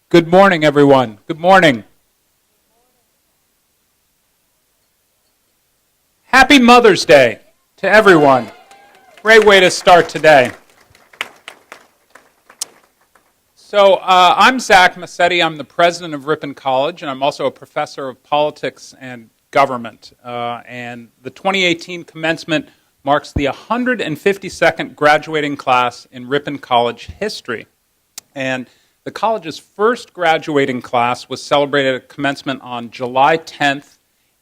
Good morning, everyone. Good morning. Happy Mother's Day to everyone. Great way to start today. So I'm Zach Massetti. I'm the president of Ripon College, and I'm also a professor of politics and government. And the 2018 commencement marks the 152nd graduating class in Ripon College history. And the college's first graduating class was celebrated at commencement on July 10th,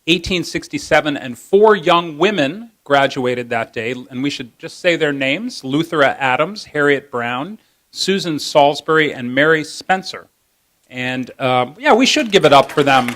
1867, and 4 young women graduated that day. And we should just say their names: Luthera Adams, Harriet Brown, Susan Salisbury, and Mary Spencer. And we should give it up for them.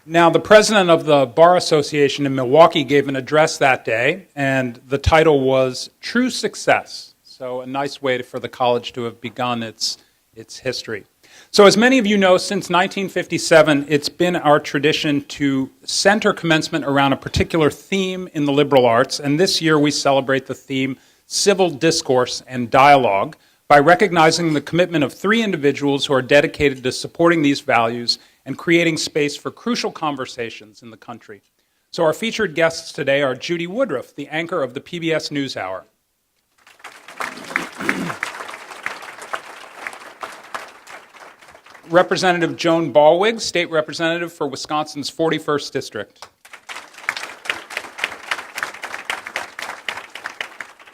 Now, the president of the Bar Association in Milwaukee gave an address that day, and the title was True Success. So a nice way for the college to have begun its history. So as many of you know, since 1957, it's been our tradition to center commencement around a particular theme in the liberal arts, and this year we celebrate the theme Civil Discourse and Dialogue by recognizing the commitment of 3 individuals who are dedicated to supporting these values and creating space for crucial conversations in the country. So our featured guests today are Judy Woodruff, the anchor of the PBS NewsHour. Representative Joan Ballwig, State Representative for Wisconsin's 41st District.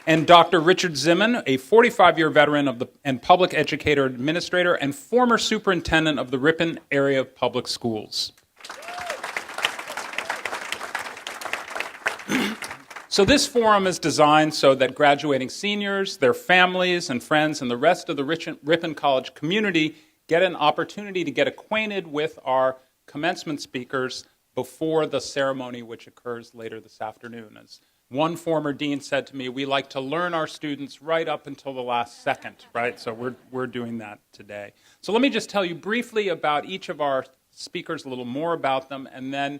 And Dr. Richard Zimmern, a 45-year veteran and public educator, administrator, and former superintendent of the Ripon area public schools. So this forum is designed so that graduating seniors, their families and friends, and the rest of the Ripon College community get an opportunity to get acquainted with our commencement speakers before the ceremony, which occurs later this afternoon. As one former dean said to me, we like to learn our students right up until the last second, right? So we're doing that today. So let me just tell you briefly about each of our speakers, a little more about them, and then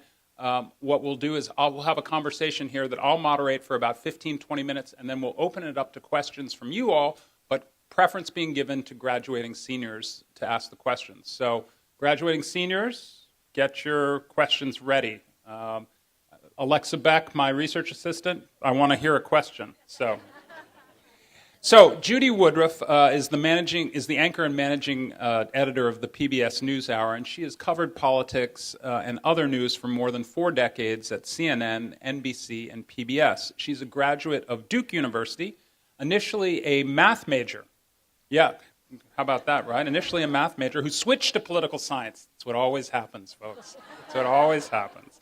what we'll do is we'll have a conversation here that I'll moderate for about 15, 20 minutes, and then we'll open it up to questions from you all, but preference being given to graduating seniors to ask the questions. So graduating seniors, get your questions ready. Alexa Beck, my research assistant, I want to hear a question. So Judy Woodruff is the anchor and managing editor of the PBS NewsHour, and she has covered politics and other news for more than 4 decades at CNN, NBC, and PBS. She's a graduate of Duke University, initially a math major. Yeah, how about that, right? Initially a math major who switched to political science. That's what always happens, folks. That's what always happens.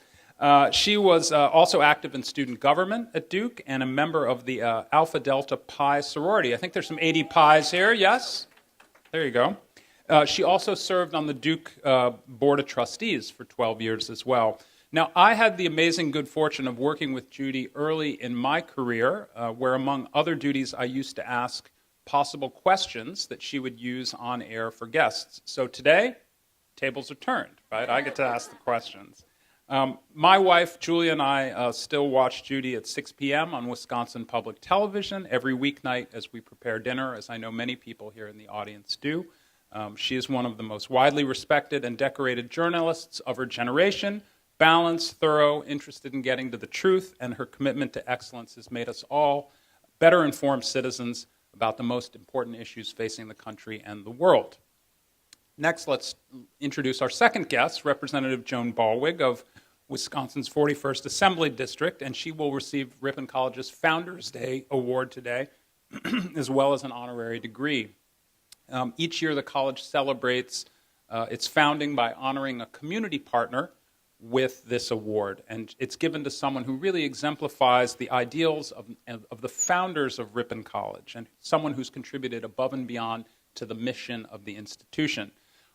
She was also active in student government at Duke and a member of the Alpha Delta Pi sorority. I think there's some 80 Pi's here, yes? There you go. She also served on the Duke Board of Trustees for 12 years as well. Now, I had the amazing good fortune of working with Judy early in my career, where among other duties I used to ask possible questions that she would use on air for guests. So today, tables are turned, right? I get to ask the questions. My wife, Julia, and I still watch Judy at 6 p.m. on Wisconsin Public Television every weeknight as we prepare dinner, as I know many people here in the audience do. She is one of the most widely respected and decorated journalists of her generation, balanced, thorough, interested in getting to the truth, and her commitment to excellence has made us all better informed citizens about the most important issues facing the country and the world. Next, let's introduce our second guest, Representative Joan Ballwig of Wisconsin's 41st Assembly District, and she will receive Ripon College's Founders Day Award today, as well as an honorary degree. Each year, the college celebrates its founding by honoring a community partner with this award, and it's given to someone who really exemplifies the ideals of the founders of Ripon College, and someone who's contributed above and beyond to the mission of the institution.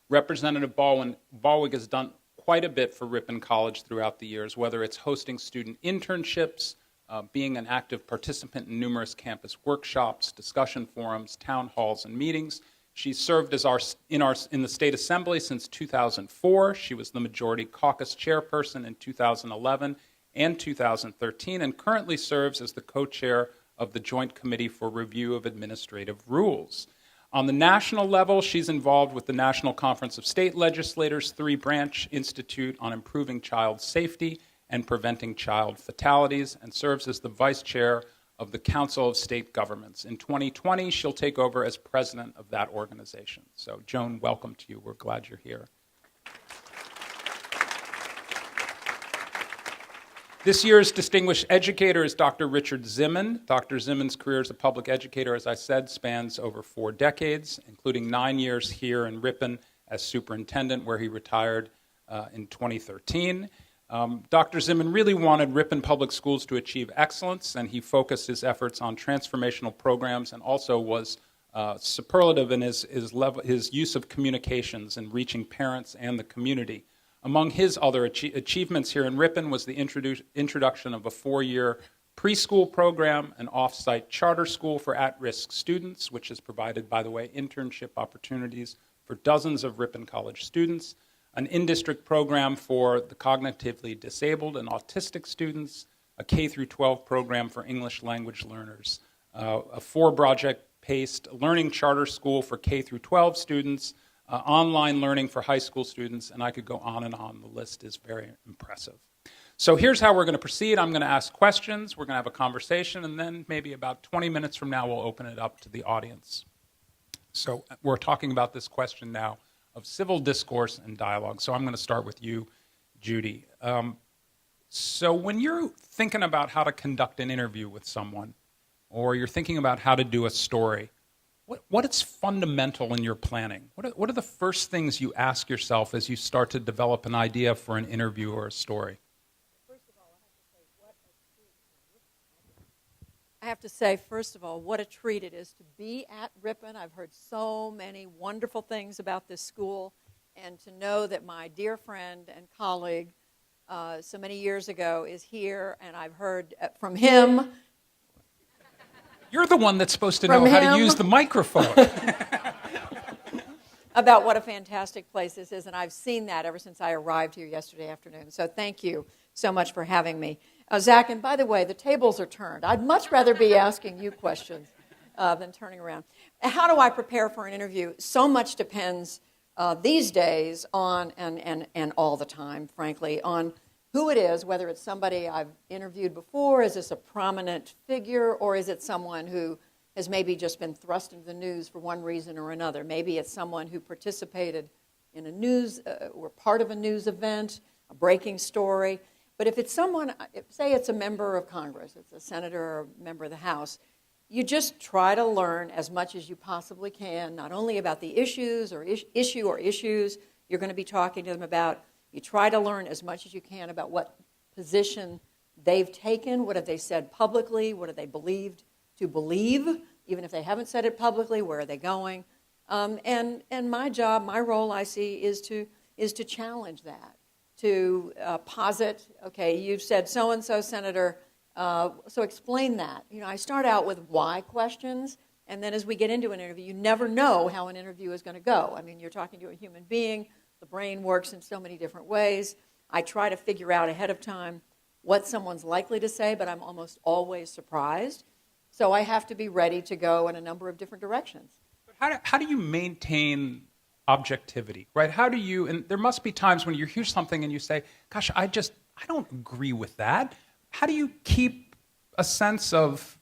Representative Ballwig has done quite a bit for Ripon College throughout the years, whether it's hosting student internships, being an active participant in numerous campus workshops, discussion forums, town halls, and meetings. She served as in the State Assembly since 2004. She was the Majority Caucus chairperson in 2011 and 2013, and currently serves as the co-chair of the Joint Committee for Review of Administrative Rules. On the national level, she's involved with the National Conference of State Legislators' Branch Institute on Improving Child Safety and Preventing Child Fatalities, and serves as the vice chair of the Council of State Governments. In 2020, she'll take over as president of that organization. So, Joan, welcome to you. We're glad you're here. This year's distinguished educator is Dr. Richard Zimmern. Dr. Zimmern's career as a public educator, as I said, spans over 4 decades, including 9 years here in Ripon as superintendent, where he retired in 2013. Dr. Zimmern really wanted Ripon Public Schools to achieve excellence, and he focused his efforts on transformational programs and also was superlative in his use of communications and reaching parents and the community. Among his other achievements here in Ripon was the introduction of a 4-year preschool program, an off-site charter school for at-risk students, which has provided, by the way, internship opportunities for dozens of Ripon College students, an in-district program for the cognitively disabled and autistic students, a K-12 program for English language learners, a 4-project-paced learning charter school for K-12 students, online learning for high school students, and I could go on and on. The list is very impressive. So here's how we're going to proceed. I'm going to ask questions, we're going to have a conversation, and then maybe about 20 minutes from now we'll open it up to the audience. So we're talking about this question now of civil discourse and dialogue. So I'm going to start with you, Judy. So when you're thinking about how to conduct an interview with someone, or you're thinking about how to do a story, what is fundamental in your planning? What are the first things you ask yourself as you start to develop an idea for an interview or a story? First of all, I have to say, first of all, what a treat it is to be at Ripon. I've heard so many wonderful things about this school, and to know that my dear friend and colleague so many years ago is here, and I've heard from him. You're the one that's supposed to know how to use the microphone. About what a fantastic place this is, and I've seen that ever since I arrived here yesterday afternoon. So thank you so much for having me. Zach, and by the way, the tables are turned. I'd much rather be asking you questions than turning around. How do I prepare for an interview? So much depends these days on, and all the time, frankly, on who it is, whether it's somebody I've interviewed before, is this a prominent figure, or is it someone who has maybe just been thrust into the news for one reason or another. Maybe it's someone who participated in a news, or part of a news event, a breaking story. But if it's someone, say it's a member of Congress, it's a senator or a member of the House, you just try to learn as much as you possibly can, not only about the issues or issues you're going to be talking to them about. You try to learn as much as you can about what position they've taken, what have they said publicly, what have they believed to believe, even if they haven't said it publicly, where are they going? And my job, my role, I see, is to challenge that, to posit, okay, you've said so-and-so, Senator, so explain that. You know, I start out with why questions, and then as we get into an interview, you never know how an interview is going to go. I mean, you're talking to a human being. The brain works in so many different ways. I try to figure out ahead of time what someone's likely to say, but I'm almost always surprised. So I have to be ready to go in a number of different directions. How do you maintain objectivity, right? How do you, and there must be times when you hear something and you say, gosh, I don't agree with that. How do you keep a sense of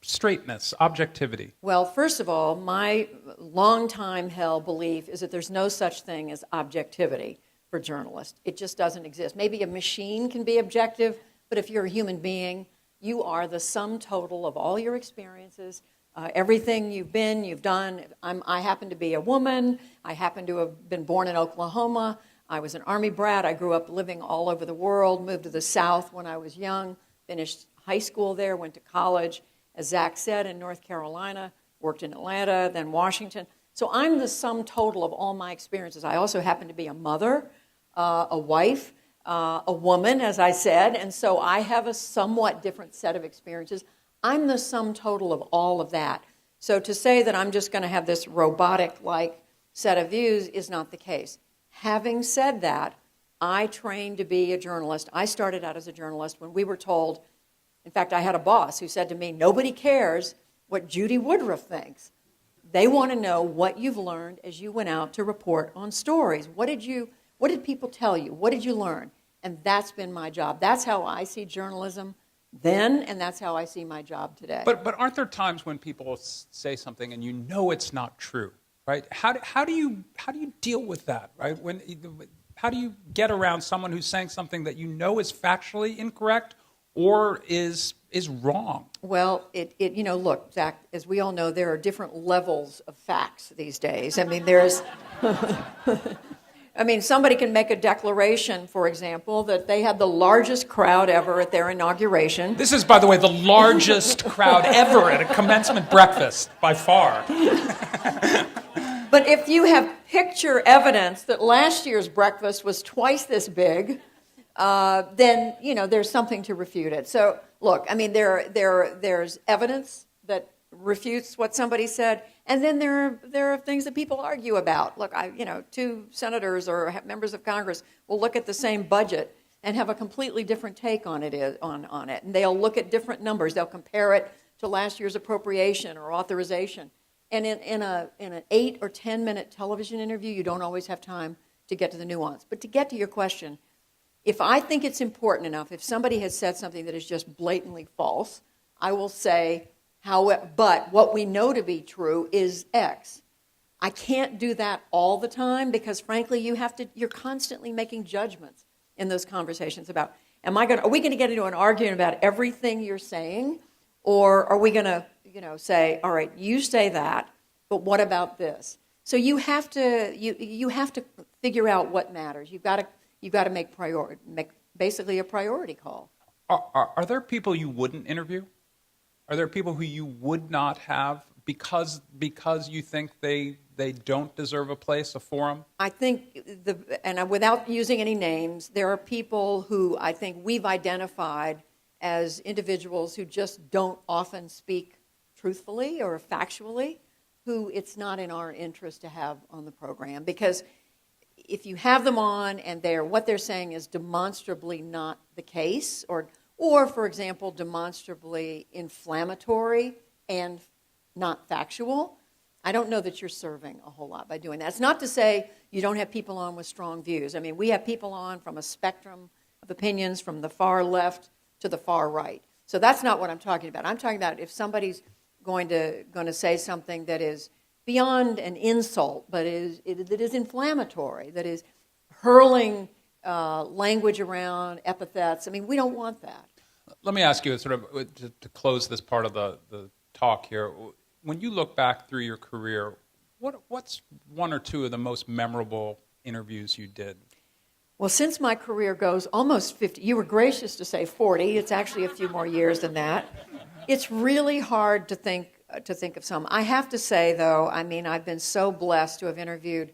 straightness, objectivity? Well, first of all, my long-time held belief is that there's no such thing as objectivity for journalists. It just doesn't exist. Maybe a machine can be objective, but if you're a human being, you are the sum total of all your experiences, everything you've been, you've done. I happen to be a woman. I happen to have been born in Oklahoma. I was an Army brat. I grew up living all over the world, moved to the South when I was young, finished high school there, went to college, as Zach said, in North Carolina, worked in Atlanta, then Washington. So I'm the sum total of all my experiences. I also happen to be a mother, a wife, a woman, as I said, and so I have a somewhat different set of experiences. I'm the sum total of all of that. So to say that I'm just going to have this robotic-like set of views is not the case. Having said that, I trained to be a journalist. I started out as a journalist when we were told In fact, I had a boss who said to me, nobody cares what Judy Woodruff thinks. They want to know what you've learned as you went out to report on stories. What did people tell you? What did you learn? And that's been my job. That's how I see journalism then, and that's how I see my job today. But aren't there times when people say something and you know it's not true, right? How do you deal with that, right? How do you get around someone who's saying something that you know is factually incorrect or is wrong? Well, look, Zach, as we all know, there are different levels of facts these days. I mean, somebody can make a declaration, for example, that they had the largest crowd ever at their inauguration. This is, by the way, the largest crowd ever at a commencement breakfast, by far. But if you have picture evidence that last year's breakfast was twice this big, then, there's something to refute it. So, look, I mean, there's evidence that refutes what somebody said, and then there are things that people argue about. Look, two senators or members of Congress will look at the same budget and have a completely different take on it, and they'll look at different numbers. They'll compare it to last year's appropriation or authorization. And in an 8 or 10 minute television interview, you don't always have time to get to the nuance. But to get to your question, if I think it's important enough, if somebody has said something that is just blatantly false, I will say, but what we know to be true is X. I can't do that all the time because, frankly, you're constantly making judgments in those conversations about, are we going to get into an argument about everything you're saying, or are we going to, say, all right, you say that, but what about this? So you have to figure out what matters. You've got to make basically a priority call. Are there people you wouldn't interview? Are there people who you would not have because you think they don't deserve a place, a forum? I think, without using any names, there are people who I think we've identified as individuals who just don't often speak truthfully or factually, who it's not in our interest to have on the program. Because if you have them on and what they're saying is demonstrably not the case, or for example, demonstrably inflammatory and not factual, I don't know that you're serving a whole lot by doing that. It's not to say you don't have people on with strong views. I mean, we have people on from a spectrum of opinions from the far left to the far right. So that's not what I'm talking about. I'm talking about if somebody's going to say something that is beyond an insult, but that is inflammatory, that is hurling language around, epithets. I mean, we don't want that. Let me ask you, sort of, to close this part of the talk here. When you look back through your career, what's one or two of the most memorable interviews you did? Well, since my career goes almost 50, you were gracious to say 40. It's actually a few more years than that. It's really hard to think of some. I have to say, though, I mean, I've been so blessed to have interviewed,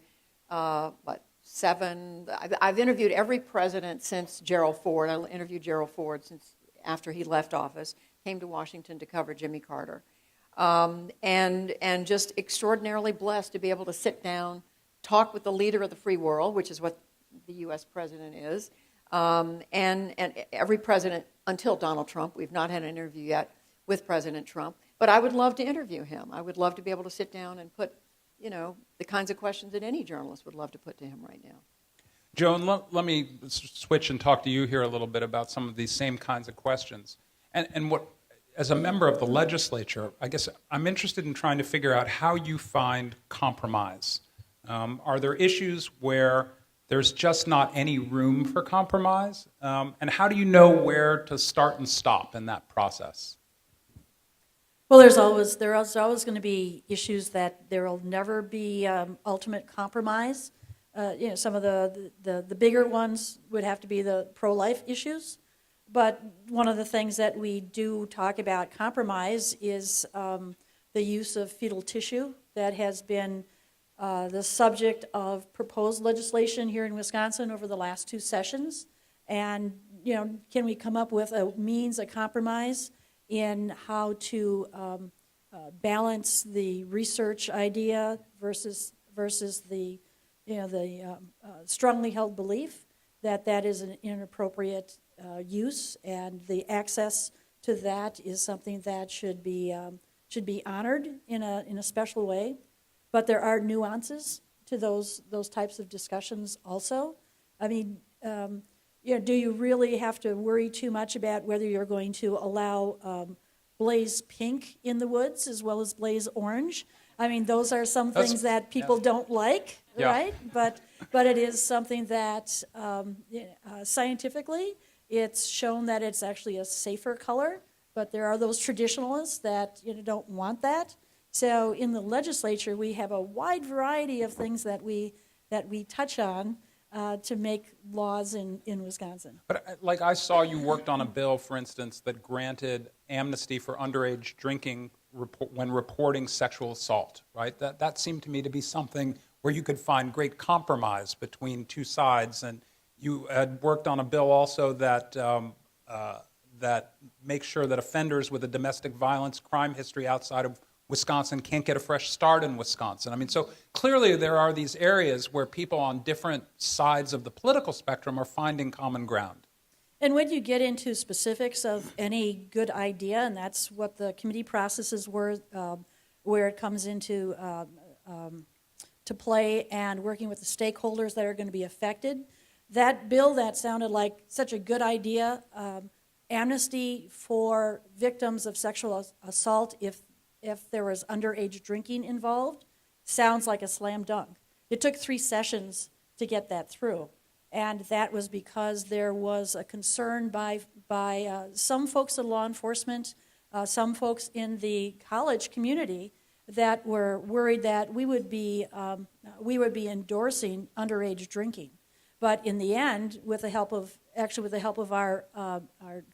seven. I've interviewed every president since Gerald Ford. I interviewed Gerald Ford since after he left office, came to Washington to cover Jimmy Carter. And just extraordinarily blessed to be able to sit down, talk with the leader of the free world, which is what the U.S. president is, and every president until Donald Trump. We've not had an interview yet with President Trump, but I would love to interview him. I would love to be able to sit down and put, the kinds of questions that any journalist would love to put to him right now. Joan, let me switch and talk to you here a little bit about some of these same kinds of questions. And what, as a member of the legislature, I guess I'm interested in trying to figure out how you find compromise. Are there issues where there's just not any room for compromise? And how do you know where to start and stop in that process? Well, there's always going to be issues that there will never be ultimate compromise. Some of the bigger ones would have to be the pro-life issues. But one of the things that we do talk about compromise is the use of fetal tissue that has been the subject of proposed legislation here in Wisconsin over the last 2 sessions. And, can we come up with a compromise in how to balance the research idea versus the strongly held belief that is an inappropriate use, and the access to that is something that should be honored in a special way. But there are nuances to those types of discussions also. I mean, do you really have to worry too much about whether you're going to allow blaze pink in the woods as well as blaze orange? I mean, those are some things that people don't like, right? But it is something that scientifically it's shown that it's actually a safer color. But there are those traditionalists that don't want that. So in the legislature, we have a wide variety of things that we touch on to make laws in Wisconsin. But like I saw you worked on a bill, for instance, that granted amnesty for underage drinking when reporting sexual assault, right? That seemed to me to be something where you could find great compromise between two sides. And you had worked on a bill also that that makes sure that offenders with a domestic violence crime history outside of Wisconsin can't get a fresh start in Wisconsin. I mean, so clearly there are these areas where people on different sides of the political spectrum are finding common ground. And when you get into specifics of any good idea, and that's what the committee processes were, where it comes into to play and working with the stakeholders that are going to be affected, that bill that sounded like such a good idea, amnesty for victims of sexual assault if there was underage drinking involved, sounds like a slam dunk. It took 3 sessions to get that through. And that was because there was a concern by some folks in law enforcement, some folks in the college community that were worried that we would be endorsing underage drinking. But in the end, with the help of our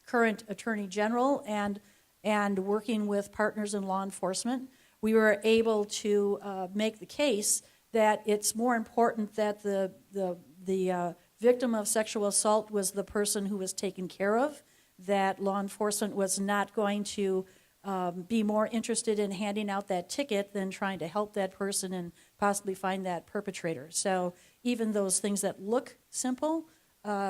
current Attorney General and working with partners in law enforcement, we were able to make the case that it's more important that the victim of sexual assault was the person who was taken care of, that law enforcement was not going to be more interested in handing out that ticket than trying to help that person and possibly find that perpetrator. So even those things that look simple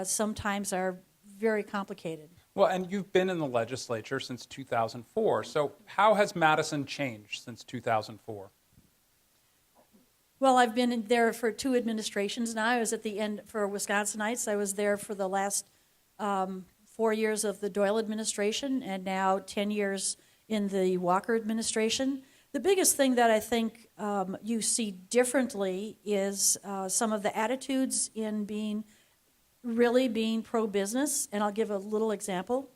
sometimes are very complicated. Well, and you've been in the legislature since 2004. So how has Madison changed since 2004? Well, I've been there for 2 administrations now. I was at the end for Wisconsinites. I was there for the last 4 years of the Doyle administration and now 10 years in the Walker administration. The biggest thing that I think you see differently is some of the attitudes in being pro-business, and I'll give a little example.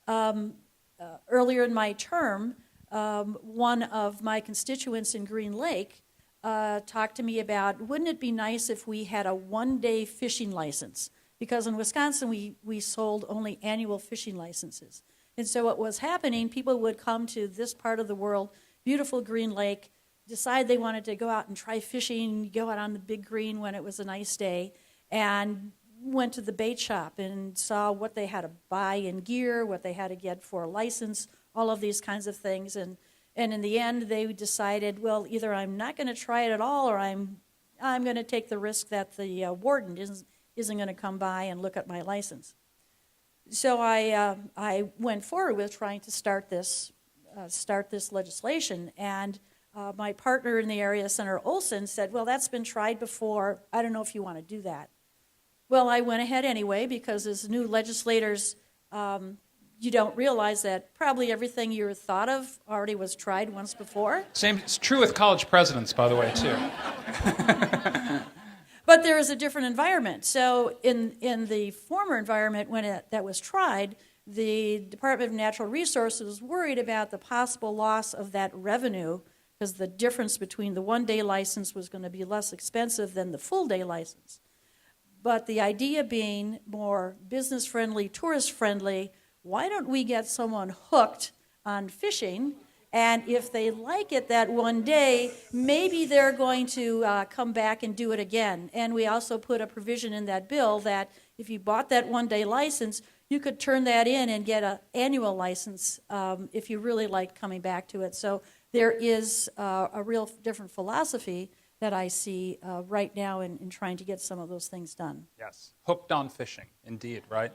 Earlier in my term, one of my constituents in Green Lake talked to me about, wouldn't it be nice if we had a one-day fishing license? Because in Wisconsin, we sold only annual fishing licenses. And so what was happening, people would come to this part of the world, beautiful Green Lake, decide they wanted to go out and try fishing, go out on the big green when it was a nice day, and went to the bait shop and saw what they had to buy in gear, what they had to get for a license, all of these kinds of things. And in the end, they decided, well, either I'm not going to try it at all, or I'm going to take the risk that the warden isn't going to come by and look at my license. So I went forward with trying to start this legislation, and my partner in the area, Senator Olson, said, well, that's been tried before. I don't know if you want to do that. Well, I went ahead anyway, because as new legislators, you don't realize that probably everything you thought of already was tried once before. Same. It's true with college presidents, by the way, too. But there is a different environment. So in the former environment, when that was tried, the Department of Natural Resources was worried about the possible loss of that revenue, because the difference between the one-day license was going to be less expensive than the full-day license. But the idea being more business-friendly, tourist-friendly, why don't we get someone hooked on fishing, and if they like it that one day, maybe they're going to come back and do it again. And we also put a provision in that bill that if you bought that one-day license, you could turn that in and get an annual license if you really liked coming back to it. So there is a real different philosophy that I see right now in trying to get some of those things done. Yes, hooked on fishing, indeed, right?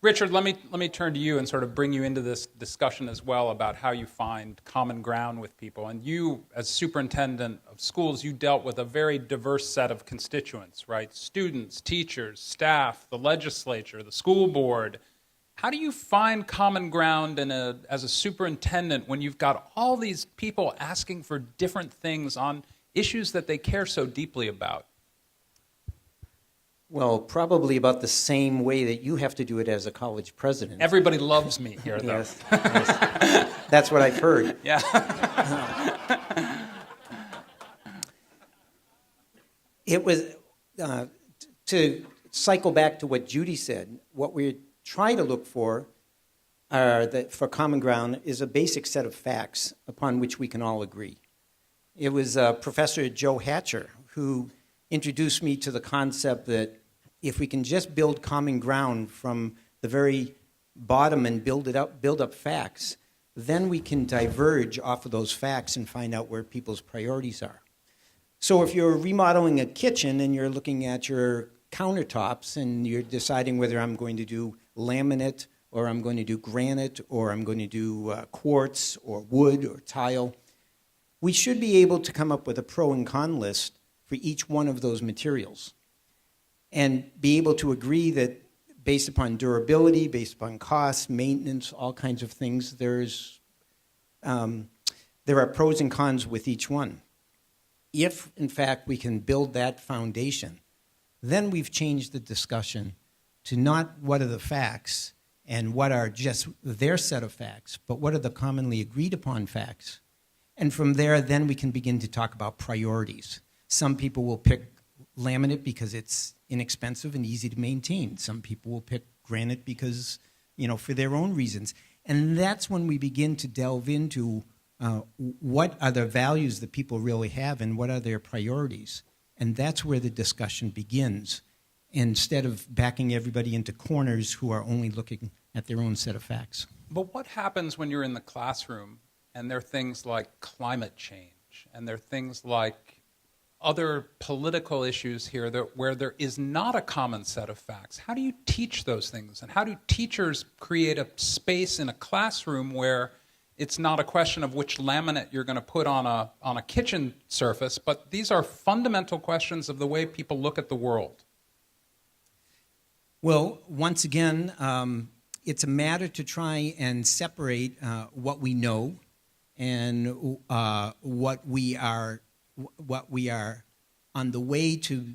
Richard, let me turn to you and sort of bring you into this discussion as well about how you find common ground with people. And you, as superintendent of schools, you dealt with a very diverse set of constituents, right? Students, teachers, staff, the legislature, the school board. How do you find common ground as a superintendent when you've got all these people asking for different things on issues that they care so deeply about? Well, probably about the same way that you have to do it as a college president. Everybody loves me here, though. Yes. That's what I've heard. Yeah. It was, to cycle back to what Judy said, what we're trying to look for for common ground is a basic set of facts upon which we can all agree. It was Professor Joe Hatcher who introduced me to the concept that if we can just build common ground from the very bottom and build up facts, then we can diverge off of those facts and find out where people's priorities are. So if you're remodeling a kitchen and you're looking at your countertops and you're deciding whether I'm going to do laminate or I'm going to do granite or I'm going to do quartz or wood or tile, we should be able to come up with a pro and con list for each one of those materials and be able to agree that based upon durability, based upon cost, maintenance, all kinds of things, there are pros and cons with each one. If, in fact, we can build that foundation, then we've changed the discussion to not what are the facts and what are just their set of facts, but what are the commonly agreed upon facts. And from there, then we can begin to talk about priorities. Some people will pick laminate because it's inexpensive and easy to maintain. Some people will pick granite because, for their own reasons. And that's when we begin to delve into what are the values that people really have and what are their priorities. And that's where the discussion begins, instead of backing everybody into corners who are only looking at their own set of facts. But what happens when you're in the classroom and there are things like climate change and there are things like other political issues here where there is not a common set of facts? How do you teach those things? And how do teachers create a space in a classroom where it's not a question of which laminate you're going to put on a kitchen surface, but these are fundamental questions of the way people look at the world? Well, once again, it's a matter to try and separate what we know and what we are on the way to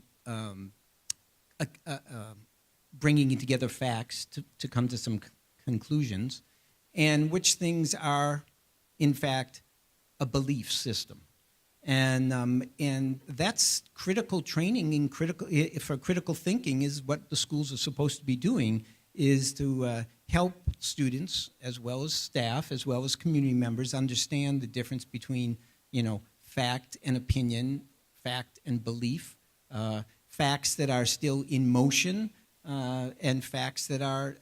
bringing together facts to come to some conclusions, and which things are, in fact, a belief system. And that's critical training for critical thinking is what the schools are supposed to be doing, is to help students as well as staff as well as community members understand the difference between fact and opinion, fact and belief, facts that are still in motion, and facts that are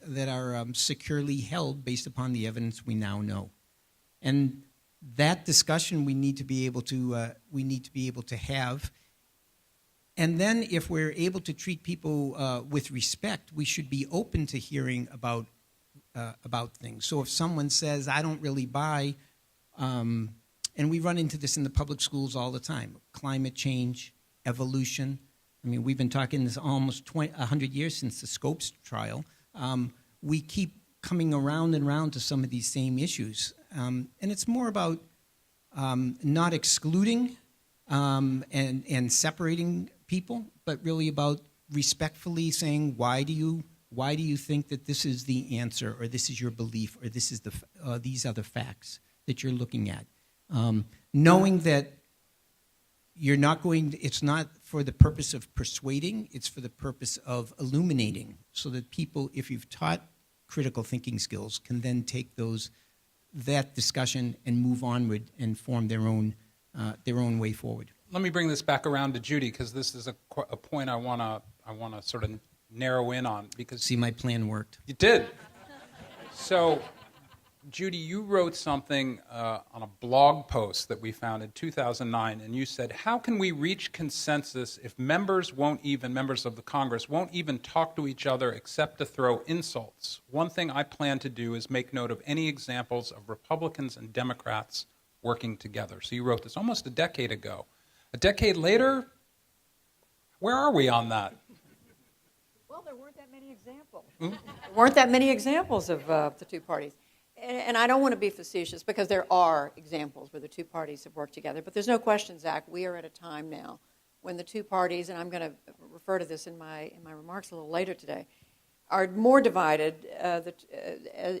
securely held based upon the evidence we now know. And that discussion we need to be able to have. And then if we're able to treat people with respect, we should be open to hearing about things. So if someone says, I don't really buy, and we run into this in the public schools all the time, climate change, evolution. I mean, we've been talking this almost 100 years since the Scopes trial. We keep coming around and around to some of these same issues. And it's more about not excluding and separating people, but really about respectfully saying, why do you think that this is the answer, or this is your belief, or this is these are the facts that you're looking at? Knowing that it's not for the purpose of persuading, it's for the purpose of illuminating, so that people, if you've taught critical thinking skills, can then take that discussion and move onward and form their own way forward. Let me bring this back around to Judy, because this is a point I want to sort of narrow in on. Because see, my plan worked. You did. So Judy, you wrote something on a blog post that we found in 2009, and you said, how can we reach consensus if members of the Congress won't even talk to each other except to throw insults? One thing I plan to do is make note of any examples of Republicans and Democrats working together. So you wrote this almost a decade ago. A decade later, where are we on that? Well, there weren't that many examples. There weren't that many examples of the two parties. And I don't want to be facetious because there are examples where the two parties have worked together. But there's no question, Zach, we are at a time now when the two parties, and I'm going to refer to this in my remarks a little later today, are more divided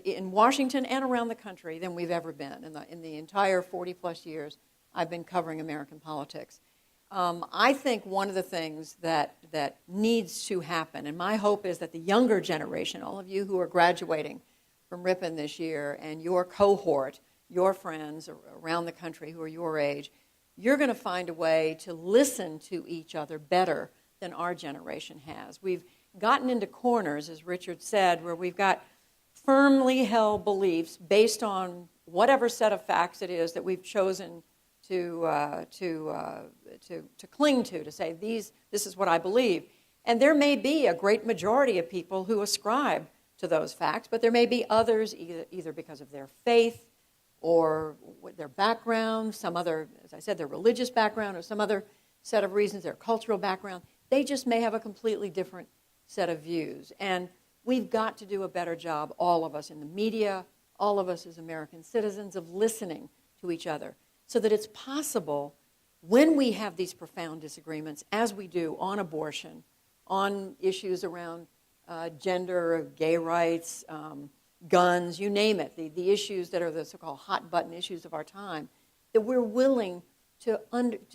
in Washington and around the country than we've ever been in the entire 40-plus years I've been covering American politics. I think one of the things that needs to happen, and my hope is that the younger generation, all of you who are graduating from Ripon this year, and your cohort, your friends around the country who are your age, you're going to find a way to listen to each other better than our generation has. We've gotten into corners, as Richard said, where we've got firmly held beliefs based on whatever set of facts it is that we've chosen to cling to say this is what I believe. And there may be a great majority of people who ascribe to those facts, but there may be others either because of their faith or their background, some other, as I said, their religious background or some other set of reasons, their cultural background. They just may have a completely different set of views. And we've got to do a better job, all of us in the media, all of us as American citizens, of listening to each other so that it's possible when we have these profound disagreements, as we do on abortion, on issues around gender, gay rights, guns, you name it, the issues that are the so-called hot-button issues of our time, that we're willing to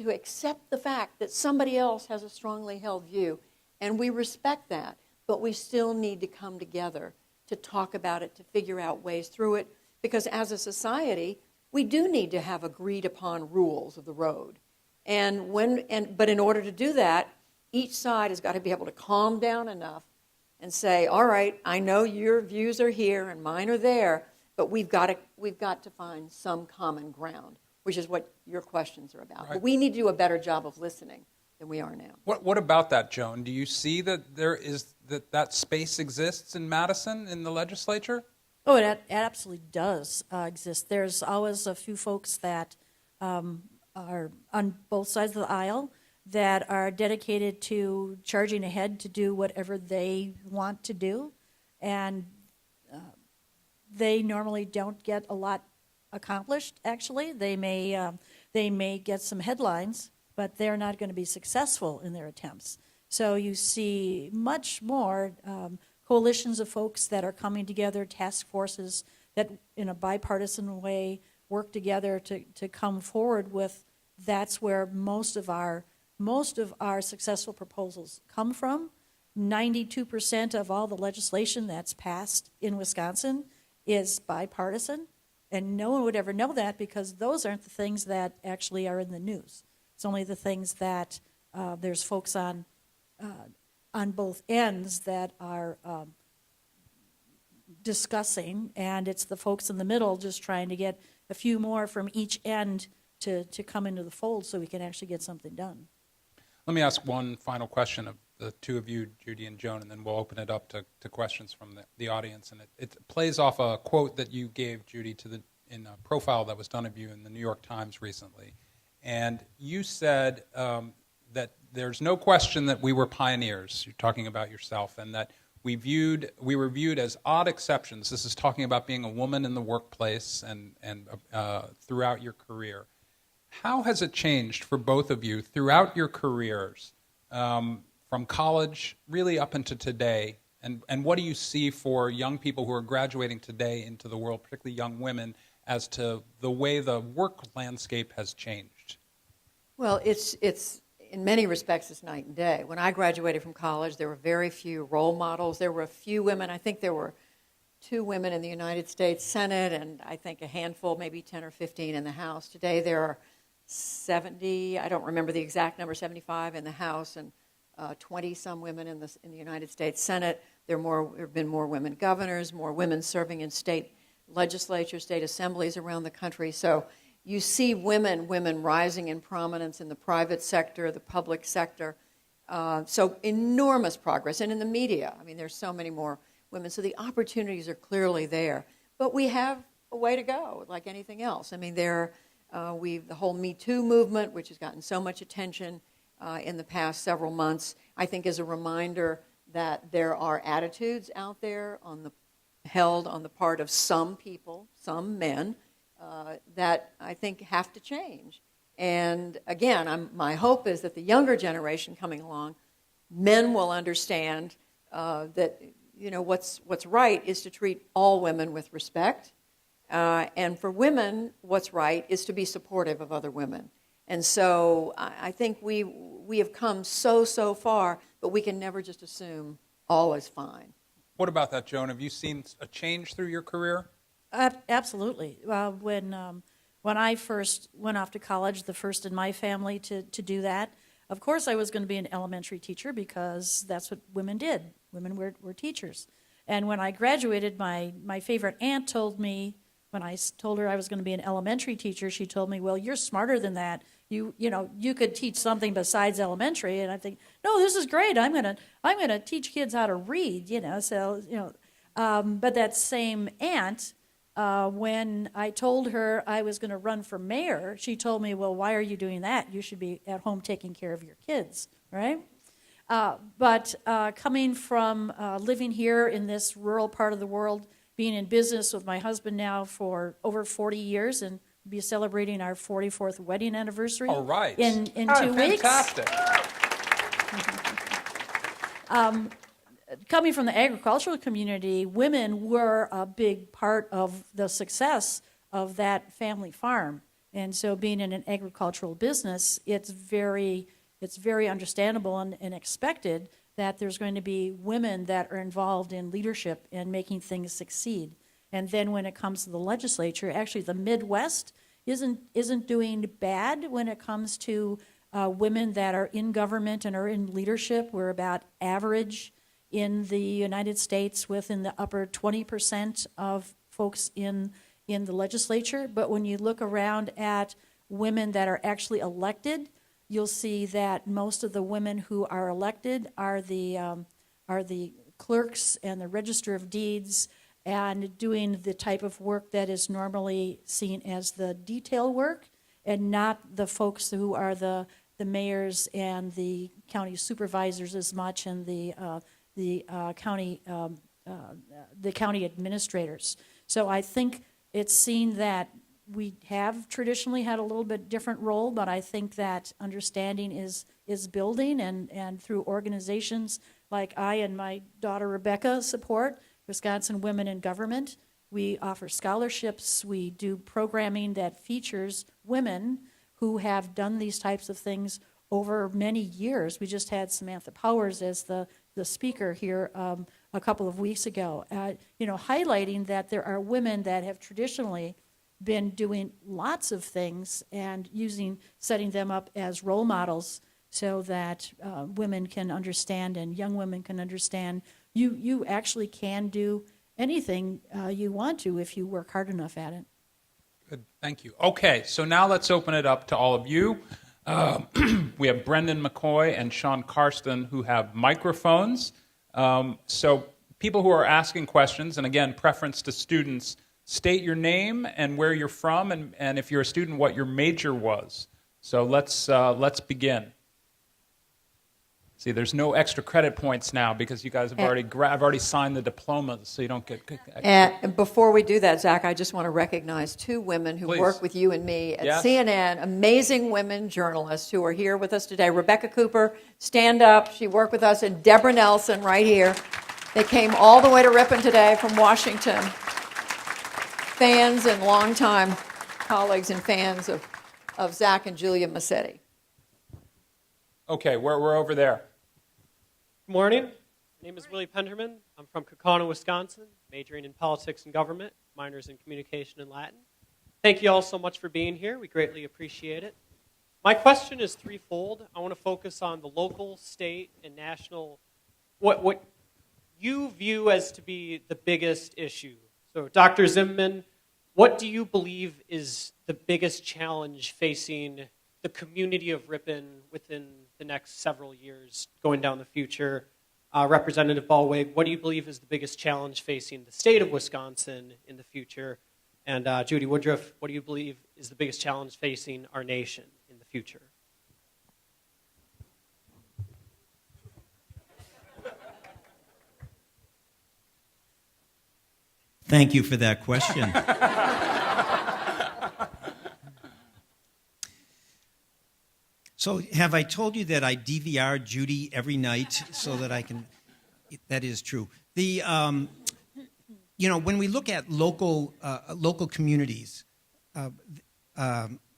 accept the fact that somebody else has a strongly held view, and we respect that, but we still need to come together to talk about it, to figure out ways through it, because as a society, we do need to have agreed-upon rules of the road. But in order to do that, each side has got to be able to calm down enough and say, all right, I know your views are here and mine are there, but we've got to find some common ground, which is what your questions are about. Right. But we need to do a better job of listening than we are now. What about that, Joan? Do you see that that space exists in Madison in the legislature? Oh, it absolutely does exist. There's always a few folks that are on both sides of the aisle that are dedicated to charging ahead to do whatever they want to do. And they normally don't get a lot accomplished, actually. They may get some headlines, but they're not going to be successful in their attempts. So you see much more coalitions of folks that are coming together, task forces that in a bipartisan way work together to come forward with. That's where most of our successful proposals come from. 92% of all the legislation that's passed in Wisconsin is bipartisan, and no one would ever know that because those aren't the things that actually are in the news. It's only the things that there's folks on both ends that are discussing, and it's the folks in the middle just trying to get a few more from each end to come into the fold so we can actually get something done. Let me ask one final question of the two of you, Judy and Joan, and then we'll open it up to questions from the audience. And it plays off a quote that you gave, Judy, in a profile that was done of you in the New York Times recently. And you said that there's no question that we were pioneers, you're talking about yourself, and that we were viewed as odd exceptions. This is talking about being a woman in the workplace and throughout your career. How has it changed for both of you throughout your careers, from college really up into today? And what do you see for young people who are graduating today into the world, particularly young women, as to the way the work landscape has changed? Well, it's in many respects, it's night and day. When I graduated from college, there were very few role models. There were a few women. I think there were 2 women in the United States Senate, and I think a handful, maybe 10 or 15 in the House. Today there are 70, I don't remember the exact number, 75 in the House, and 20-some women in the United States Senate. There have been more women governors, more women serving in state legislatures, state assemblies around the country. So you see women rising in prominence in the private sector, the public sector. So enormous progress. And in the media, I mean, there's so many more women. So the opportunities are clearly there. But we have a way to go, like anything else. I mean, the whole Me Too movement, which has gotten so much attention in the past several months, I think is a reminder that there are attitudes out there held on the part of some people, some men, that I think have to change. And again, my hope is that the younger generation coming along, men will understand that what's right is to treat all women with respect, and for women, what's right is to be supportive of other women. And so I think we have come so far, but we can never just assume all is fine. What about that, Joan? Have you seen a change through your career? Absolutely. When I first went off to college, the first in my family to do that, of course I was going to be an elementary teacher because that's what women did. Women were teachers. And when I graduated, my favorite aunt told me, when I told her I was going to be an elementary teacher, she told me, well, you're smarter than that. You could teach something besides elementary. And I think, no, this is great. I'm gonna teach kids how to read. But that same aunt, when I told her I was going to run for mayor, she told me, well, why are you doing that? You should be at home taking care of your kids, right? But coming from living here in this rural part of the world, being in business with my husband now for over 40 years, and be celebrating our 44th wedding anniversary All right. in 2 weeks. Fantastic. Coming from the agricultural community, women were a big part of the success of that family farm. And so being in an agricultural business, it's very understandable and expected that there's going to be women that are involved in leadership and making things succeed. And then when it comes to the legislature, actually the Midwest isn't doing bad when it comes to women that are in government and are in leadership. We're about average in the United States, within the upper 20% of folks in the legislature. But when you look around at women that are actually elected, you'll see that most of the women who are elected are the clerks and the register of deeds, and doing the type of work that is normally seen as the detail work, and not the folks who are the mayors and the county supervisors as much, and the county administrators. So I think it's seen that we have traditionally had a little bit different role, but I think that understanding is building, and through organizations like I and my daughter Rebecca support, Wisconsin Women in Government, we offer scholarships, we do programming that features women who have done these types of things over many years. We just had Samantha Powers as the speaker here a couple of weeks ago, highlighting that there are women that have traditionally been doing lots of things and setting them up as role models so that women can understand and young women can understand you actually can do anything you want to if you work hard enough at it. Good, thank you. Okay, so now let's open it up to all of you. We have Brendan McCoy and Sean Karsten who have microphones. So people who are asking questions, and again, preference to students, state your name and where you're from, and if you're a student, what your major was. So let's begin. See, there's no extra credit points now because you guys have I've already signed the diplomas, so you don't get extra. And before we do that, Zach, I just want to recognize two women who Please. work with you and me at Yes. CNN, amazing women journalists who are here with us today. Rebecca Cooper, stand up. She worked with us, and Deborah Nelson right here. They came all the way to Ripon today from Washington. Fans and longtime colleagues and fans of Zach and Julia Massetti. Okay, we're over there. Good morning. My name is Willie Penderman. I'm from Kaukauna, Wisconsin, majoring in politics and government, minors in communication and Latin. Thank you all so much for being here. We greatly appreciate it. My question is threefold. I want to focus on the local, state, and national, what you view as to be the biggest issue. So So, Dr. Zimmerman, what do you believe is the biggest challenge facing the community of Ripon within the next several years going down the future? Representative Ballweg, what do you believe is the biggest challenge facing the state of Wisconsin in the future? And Judy Woodruff, what do you believe is the biggest challenge facing our nation in the future? Thank you for that question. So have I told you that I DVR Judy every night so that I can? That is true. When we look at local communities,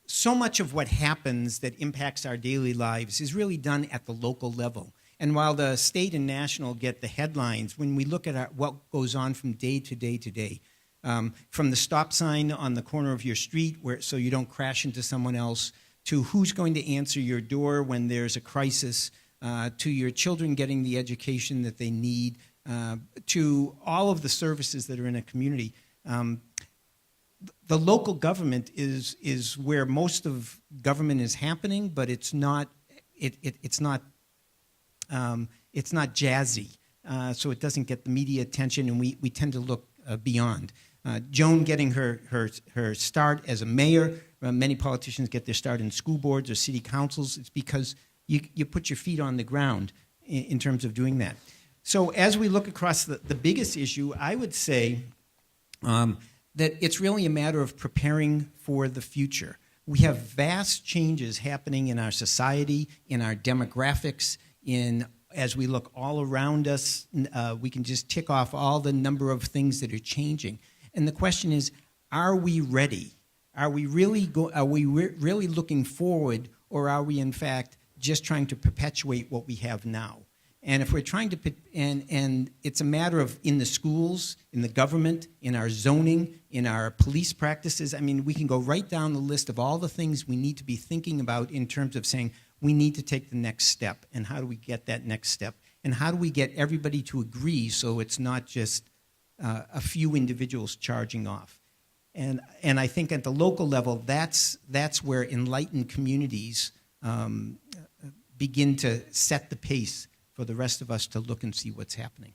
so much of what happens that impacts our daily lives is really done at the local level. And while the state and national get the headlines, when we look at what goes on from day to day to day, from the stop sign on the corner of your street so you don't crash into someone else, to who's going to answer your door when there's a crisis, to your children getting the education that they need, to all of the services that are in a community. The local government is where most of government is happening, but it's not jazzy, so it doesn't get the media attention, and we tend to look beyond. Joan getting her start as a mayor, many politicians get their start in school boards or city councils. It's because you put your feet on the ground in terms of doing that. So as we look across the biggest issue, I would say that it's really a matter of preparing for the future. We have vast changes happening in our society, in our demographics, as we look all around us, we can just tick off all the number of things that are changing. And the question is, are we ready? Are we really really looking forward, or are we in fact just trying to perpetuate what we have now? And if we're trying to, and it's a matter of in the schools, in the government, in our zoning, in our police practices. I mean, we can go right down the list of all the things we need to be thinking about in terms of saying we need to take the next step. And how do we get that next step? And how do we get everybody to agree so it's not just a few individuals charging off? And I think at the local level, that's where enlightened communities begin to set the pace for the rest of us to look and see what's happening.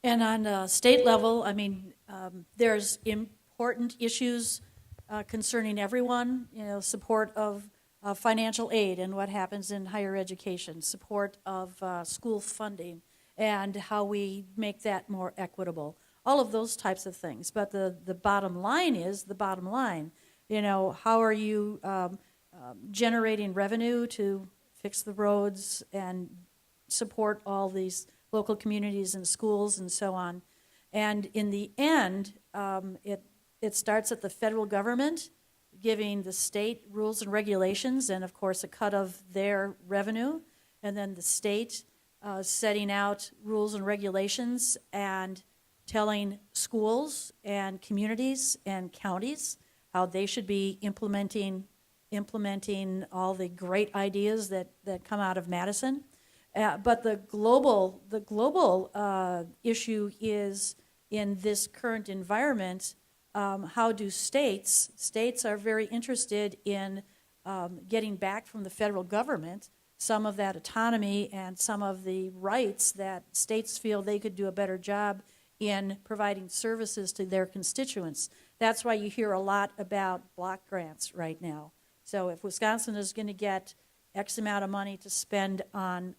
And on the state level, I mean, there's important issues concerning everyone, support of financial aid and what happens in higher education, support of school funding, and how we make that more equitable. All of those types of things. But the bottom line is the bottom line. How are you generating revenue to fix the roads and support all these local communities and schools and so on? And in the end, it starts at the federal government giving the state rules and regulations and, of course, a cut of their revenue, and then the state setting out rules and regulations and telling schools and communities and counties how they should be implementing all the great ideas that come out of Madison. But the global issue is, in this current environment, how do states are very interested in getting back from the federal government some of that autonomy and some of the rights that states feel they could do a better job in providing services to their constituents. That's why you hear a lot about block grants right now. So if Wisconsin is going to get X amount of money to spend on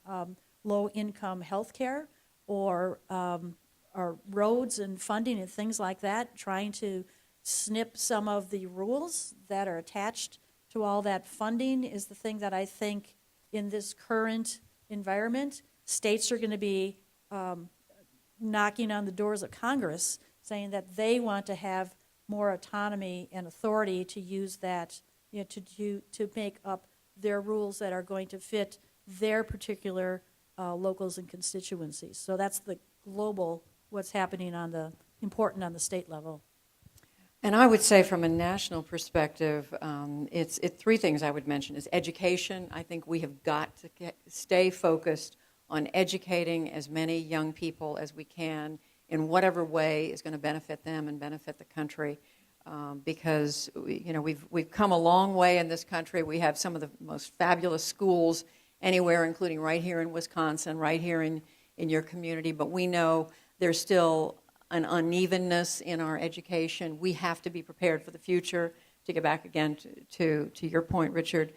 low-income health care or roads and funding and things like that, trying to snip some of the rules that are attached to all that funding is the thing that I think in this current environment, states are going to be knocking on the doors of Congress saying that they want to have more autonomy and authority to use that, to make up their rules that are going to fit their particular locals and constituencies. So that's the global, what's happening important on the state level. And I would say from a national perspective, it's three things I would mention. Is education. I think we have got to stay focused on educating as many young people as we can in whatever way is going to benefit them and benefit the country. Because we've come a long way in this country. We have some of the most fabulous schools anywhere, including right here in Wisconsin, right here in your community. But we know there's still an unevenness in our education. We have to be prepared for the future. To get back again to your point, Richard,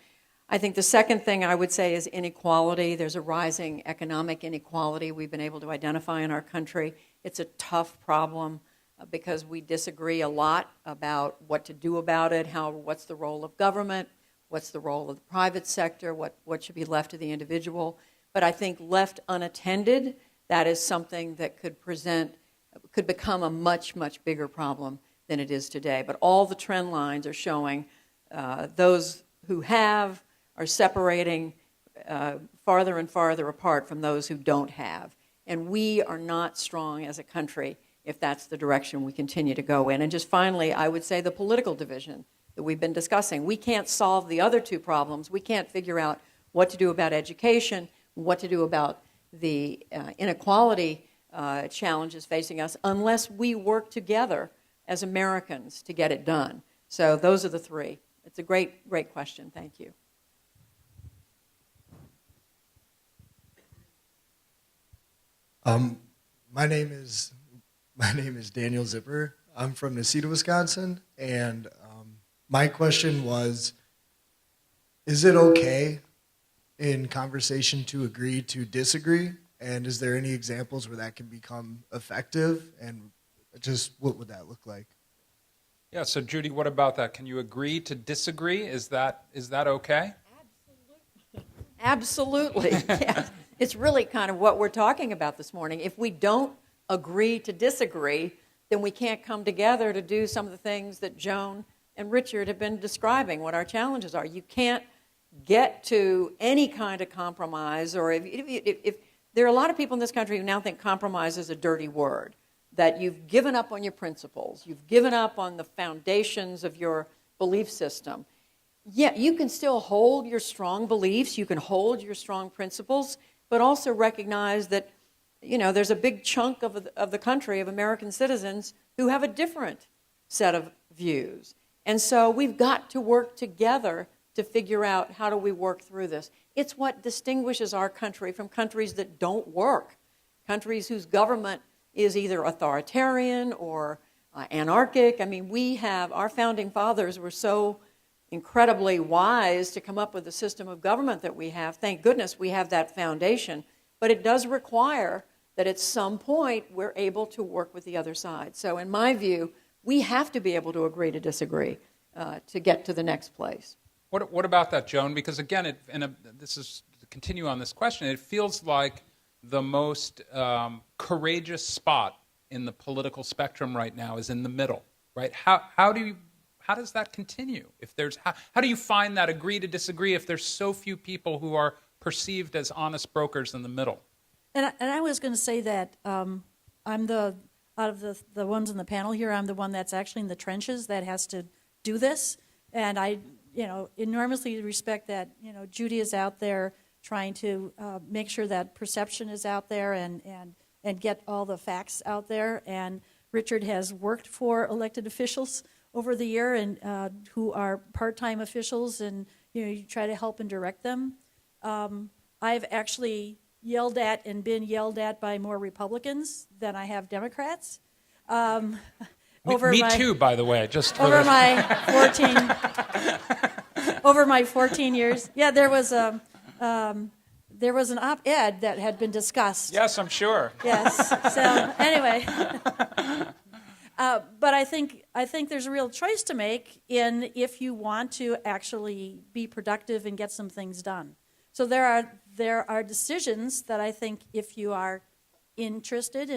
I think the second thing I would say is inequality. There's a rising economic inequality we've been able to identify in our country. It's a tough problem because we disagree a lot about what to do about it, what's the role of government, what's the role of the private sector, what should be left to the individual. But I think left unattended, that is something that could become a much, much bigger problem than it is today. But all the trend lines are showing those who are separating farther and farther apart from those who don't have. And we are not strong as a country if that's the direction we continue to go in. And just finally, I would say the political division that we've been discussing. We can't solve the other two problems. We can't figure out what to do about education, what to do about the inequality challenges facing us, unless we work together as Americans to get it done. So those are the three. It's a great, great question. Thank you. My name is Daniel Zipper. I'm from Necedah, Wisconsin, and my question was, is it okay in conversation to agree to disagree? And is there any examples where that can become effective? And just what would that look like? Yeah, so Judy, what about that? Can you agree to disagree? Is that okay? Absolutely. Yes. It's really kind of what we're talking about this morning. If we don't agree to disagree, then we can't come together to do some of the things that Joan and Richard have been describing, what our challenges are. You can't get to any kind of compromise, or if there are a lot of people in this country who now think compromise is a dirty word, that you've given up on your principles, you've given up on the foundations of your belief system. Yeah, you can still hold your strong beliefs, you can hold your strong principles, but also recognize that, there's a big chunk of the country, of American citizens, who have a different set of views. And so we've got to work together to figure out how do we work through this. It's what distinguishes our country from countries that don't work, countries whose government is either authoritarian or anarchic. I mean, our founding fathers were so incredibly wise to come up with the system of government that we have. Thank goodness we have that foundation. But it does require that at some point we're able to work with the other side. So in my view, we have to be able to agree to disagree to get to the next place. What about that, Joan? Because again, this is to continue on this question, it feels like the most courageous spot in the political spectrum right now is in the middle, right? How does that continue? How do you find that agree to disagree if there's so few people who are perceived as honest brokers in the middle? And I was going to say that I'm out of the ones in the panel here, I'm the one that's actually in the trenches that has to do this. And I, enormously respect that, Judy is out there trying to make sure that perception is out there and get all the facts out there. And Richard has worked for elected officials over the year and who are part-time officials, and you try to help and direct them. I've actually yelled at and been yelled at by more Republicans than I have Democrats. Me too, by the way. Over my 14 years. Yeah, there was an op-ed that had been discussed. Yes, I'm sure. Yes. So anyway, but I think there's a real choice to make in if you want to actually be productive and get some things done. So there are decisions that I think if you are interested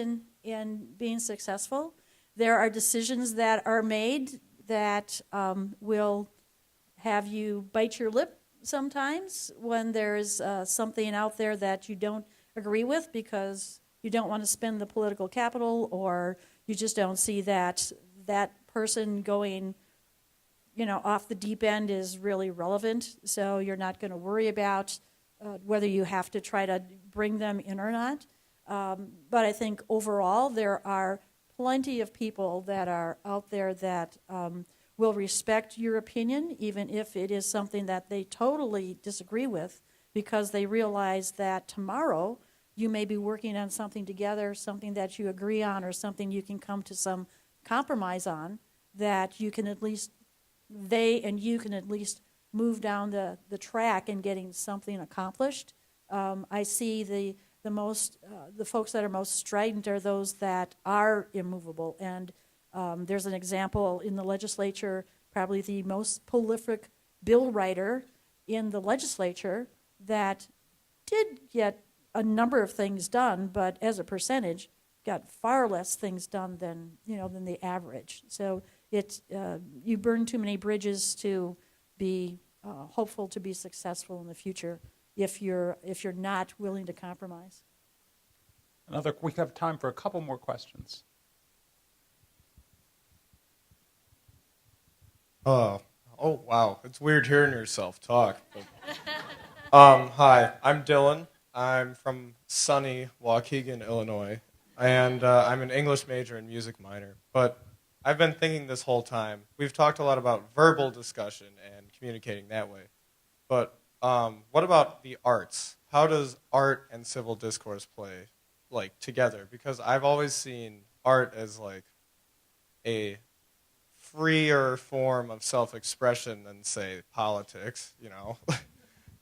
in being successful, there are decisions that are made that will have you bite your lip sometimes when there's something out there that you don't agree with because you don't want to spend the political capital, or you just don't see that person going, off the deep end is really relevant. So you're not going to worry about whether you have to try to bring them in or not. But I think overall there are plenty of people that are out there that will respect your opinion, even if it is something that they totally disagree with, because they realize that tomorrow you may be working on something together, something that you agree on, or something you can come to some compromise on, that you can at least, they and you can at least move down the track in getting something accomplished. I see the folks that are most strident are those that are immovable. And there's an example in the legislature, probably the most prolific bill writer in the legislature that did get a number of things done, but as a percentage, got far less things done than the average. So it's you burn too many bridges to be hopeful to be successful in the future if you're not willing to compromise. We have time for a couple more questions. Oh wow, it's weird hearing yourself talk. But, hi, I'm Dylan. I'm from sunny Waukegan, Illinois, and I'm an English major and music minor. But I've been thinking this whole time, we've talked a lot about verbal discussion and communicating that way. But what about the arts? How does art and civil discourse play together? Because I've always seen art as a freer form of self-expression than, say, politics,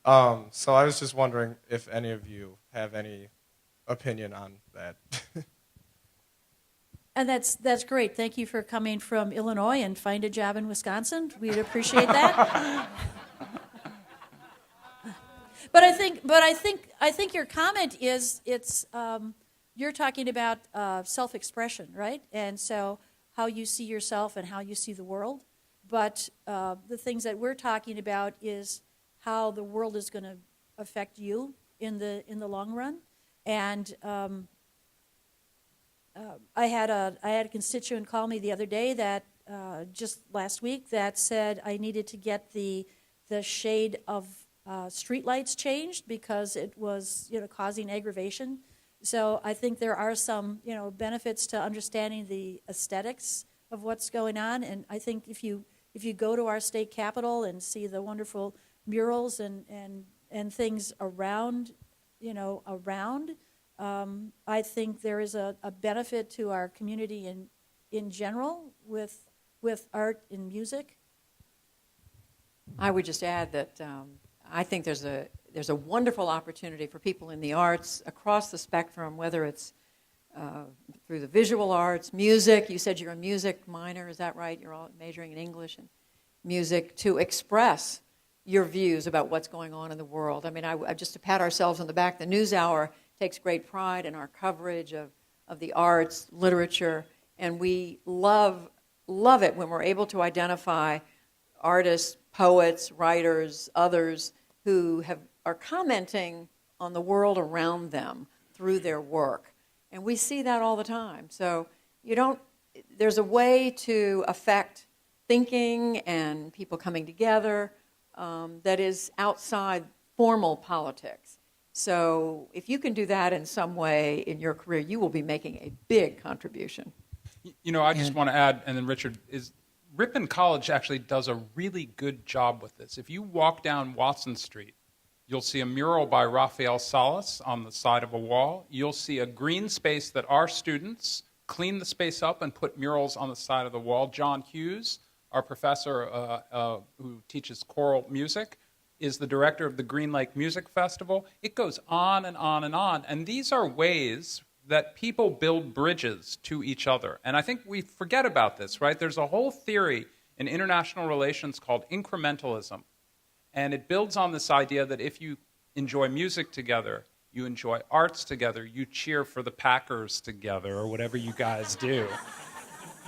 So I was just wondering if any of you have any opinion on that. And that's great. Thank you for coming from Illinois and find a job in Wisconsin. We'd appreciate that. But I think your comment is you're talking about self-expression, right? And so how you see yourself and how you see the world. But the things that we're talking about is how the world is going to affect you in the long run. And I had a constituent call me the other day that just last week that said I needed to get the shade of streetlights changed because it was causing aggravation. So I think there are some benefits to understanding the aesthetics of what's going on. And I think if you go to our state capitol and see the wonderful murals and things around, I think there is a benefit to our community in general with art and music. I would just add that I think there's a wonderful opportunity for people in the arts across the spectrum, whether it's through the visual arts, music. You said you're a music minor, is that right? You're all majoring in English and music, to express your views about what's going on in the world. I mean, I just to pat ourselves on the back, the NewsHour takes great pride in our coverage of the arts, literature, and we love it when we're able to identify artists, poets, writers, others who are commenting on the world around them through their work. And we see that all the time. So there's a way to affect thinking and people coming together that is outside formal politics. So if you can do that in some way in your career, you will be making a big contribution. I just want to add, and then Richard, Ripon College actually does a really good job with this. If you walk down Watson Street, you'll see a mural by Rafael Salas on the side of a wall. You'll see a green space that our students clean the space up and put murals on the side of the wall. John Hughes, our professor who teaches choral music, is the director of the Green Lake Music Festival. It goes on and on and on. And these are ways that people build bridges to each other. And I think we forget about this, right? There's a whole theory in international relations called incrementalism. And it builds on this idea that if you enjoy music together, you enjoy arts together, you cheer for the Packers together, or whatever you guys do.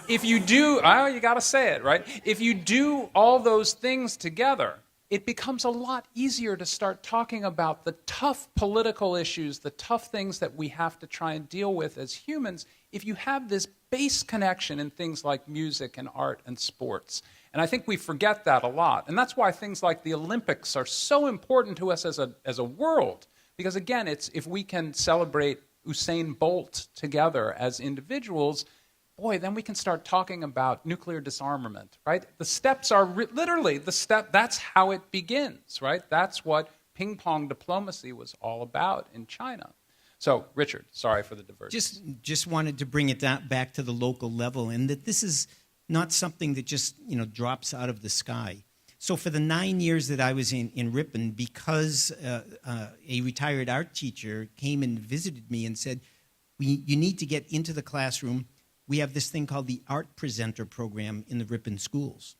If you do, you got to say it, right? If you do all those things together, it becomes a lot easier to start talking about the tough political issues, the tough things that we have to try and deal with as humans, if you have this base connection in things like music and art and sports. And I think we forget that a lot. And that's why things like the Olympics are so important to us as a world. Because again, it's if we can celebrate Usain Bolt together as individuals, boy, then we can start talking about nuclear disarmament, right? The steps are literally that's how it begins, right? That's what ping pong diplomacy was all about in China. So, Richard, sorry for the diversion. Just wanted to bring it back to the local level, and that this is not something that just drops out of the sky. So for the 9 years that I was in Ripon, because a retired art teacher came and visited me and said, you need to get into the classroom. We have this thing called the Art Presenter Program in the Ripon schools.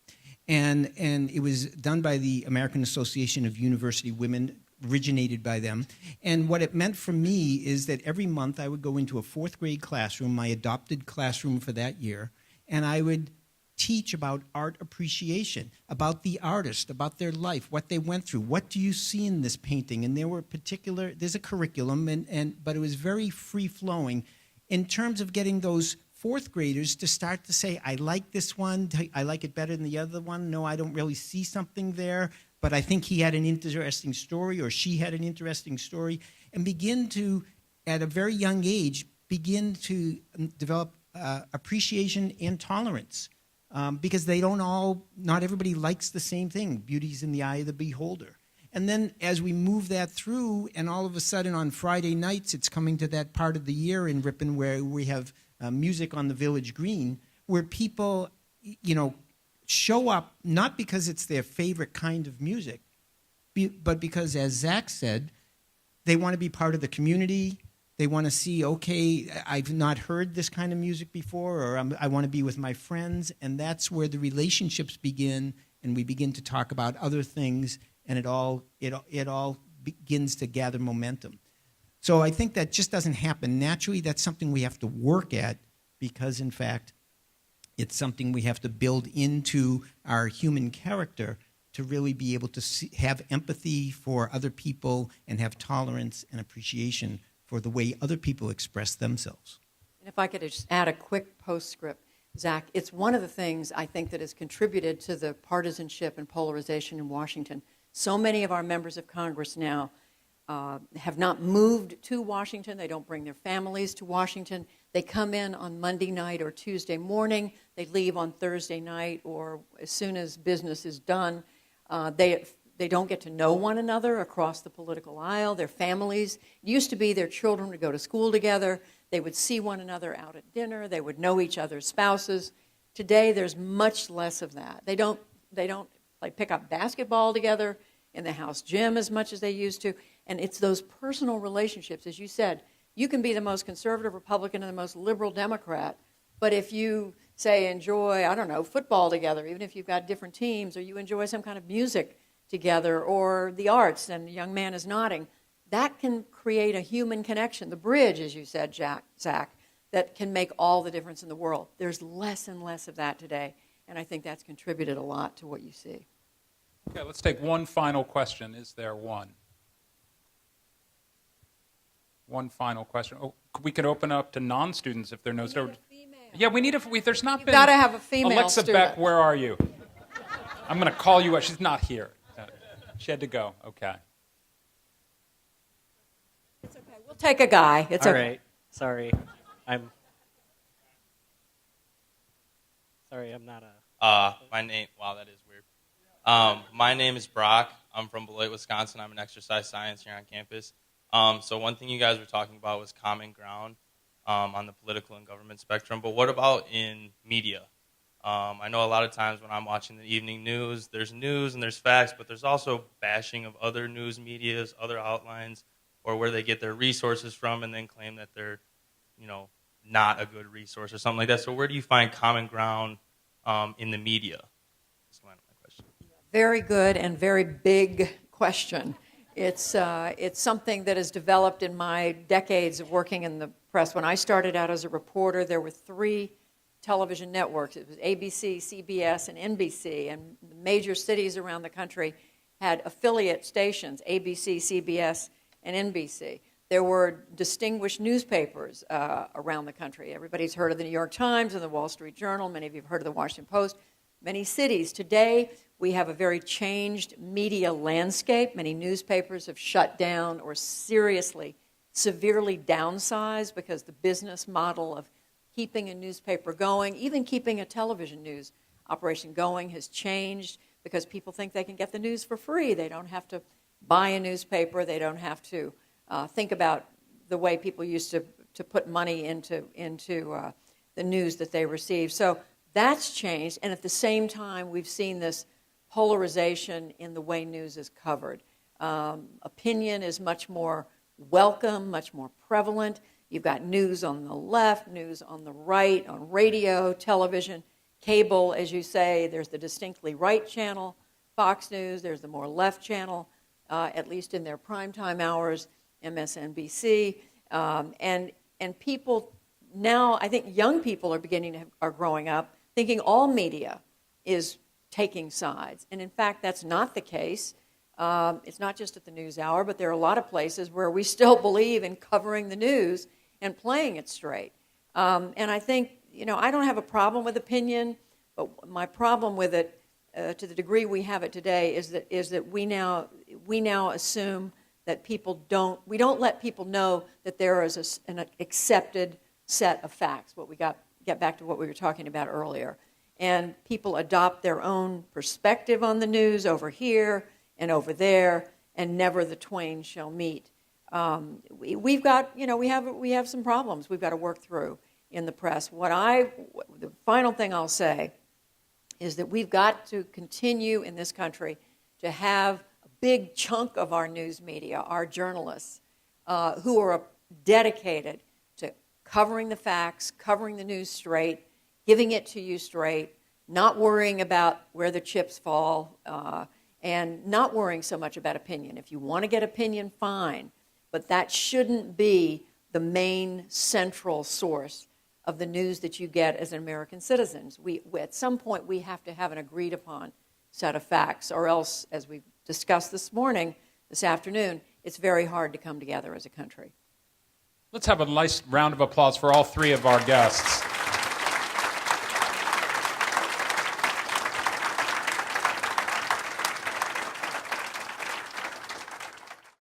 And it was done by the American Association of University Women, originated by them. And what it meant for me is that every month I would go into a fourth grade classroom, my adopted classroom for that year, and I would teach about art appreciation, about the artist, about their life, what they went through. What do you see in this painting? And there's a curriculum, but it was very free-flowing in terms of getting those fourth graders to start to say, I like this one, I like it better than the other one. No, I don't really see something there, but I think he had an interesting story or she had an interesting story, and begin to, at a very young age, begin to develop appreciation and tolerance. Because not everybody likes the same thing. Beauty's in the eye of the beholder. And then as we move that through, and all of a sudden on Friday nights, it's coming to that part of the year in Ripon where we have music on the village green, where people, show up not because it's their favorite kind of music, but because, as Zach said, they want to be part of the community. They want to see, okay, I've not heard this kind of music before, or I want to be with my friends, and that's where the relationships begin, and we begin to talk about other things, and it all begins to gather momentum. So I think that just doesn't happen naturally. That's something we have to work at, because, in fact, it's something we have to build into our human character to really be able to have empathy for other people and have tolerance and appreciation for the way other people express themselves. And if I could just add a quick postscript, Zach, it's one of the things I think that has contributed to the partisanship and polarization in Washington. So many of our members of Congress now have not moved to Washington. They don't bring their families to Washington. They come in on Monday night or Tuesday morning. They leave on Thursday night, or as soon as business is done. They don't get to know one another across the political aisle. Their families, it used to be their children would go to school together. They would see one another out at dinner. They would know each other's spouses. Today, there's much less of that. They don't like pick up basketball together in the house gym as much as they used to. And it's those personal relationships, as you said. You can be the most conservative Republican and the most liberal Democrat, but if you say enjoy, football together, even if you've got different teams, or you enjoy some kind of music together, or the arts, and the young man is nodding, that can create a human connection, the bridge, as you said, Zach, that can make all the difference in the world. There's less and less of that today, and I think that's contributed a lot to what you see. Okay, let's take one final question. Is there one? One final question. Oh, we could open up to non-students if there are no students. Yeah, we need there's not You've been. got to have a female Alexa student. Beck, where are you? I'm going to call you up. She's not here. She had to go. Okay. It's okay. We'll take a guy. It's All okay. right. Sorry, I'm not a. My name. Wow, that is weird. My name is Brock. I'm from Beloit, Wisconsin. I'm in exercise science here on campus. So one thing you guys were talking about was common ground on the political and government spectrum. But what about in media? I know a lot of times when I'm watching the evening news and there's facts, but there's also bashing of other news medias, other outlines, or where they get their resources from and then claim that they're, not a good resource or something like that. So where do you find common ground in the media? That's my question. Very good and very big question. It's something that has developed in my decades of working in the press. When I started out as a reporter, there were 3 television networks. It was ABC, CBS, and NBC, and the major cities around the country had affiliate stations, ABC, CBS, and NBC. There were distinguished newspapers around the country. Everybody's heard of the New York Times and the Wall Street Journal. Many of you have heard of the Washington Post. Many cities. Today, we have a very changed media landscape. Many newspapers have shut down or seriously severely downsized because the business model of keeping a newspaper going, even keeping a television news operation going, has changed because people think they can get the news for free. They don't have to buy a newspaper. They don't have to think about the way people used to put money into the news that they receive. So that's changed, and at the same time, we've seen this polarization in the way news is covered. Opinion is much more welcome, much more prevalent. You've got news on the left, news on the right, on radio, television, cable, as you say. There's the distinctly right channel, Fox News. There's the more left channel, at least in their primetime hours, MSNBC. And people now, I think young people are growing up thinking all media is taking sides. And in fact, that's not the case. It's not just at the NewsHour, but there are a lot of places where we still believe in covering the news and playing it straight. And I think, I don't have a problem with opinion, but my problem with it, to the degree we have it today, is that we now assume that we don't let people know that there is an accepted set of facts. Get back to what we were talking about earlier. And people adopt their own perspective on the news over here and over there, and never the twain shall meet. We have some problems we've got to work through in the press. The final thing I'll say is that we've got to continue in this country to have a big chunk of our news media, our journalists, who are dedicated to covering the facts, covering the news straight, giving it to you straight, not worrying about where the chips fall, and not worrying so much about opinion. If you want to get opinion, fine, but that shouldn't be the main central source of the news that you get as an American citizen. At some point, we have to have an agreed-upon set of facts, or else, as we've discussed this afternoon, it's very hard to come together as a country. Let's have a nice round of applause for all three of our guests.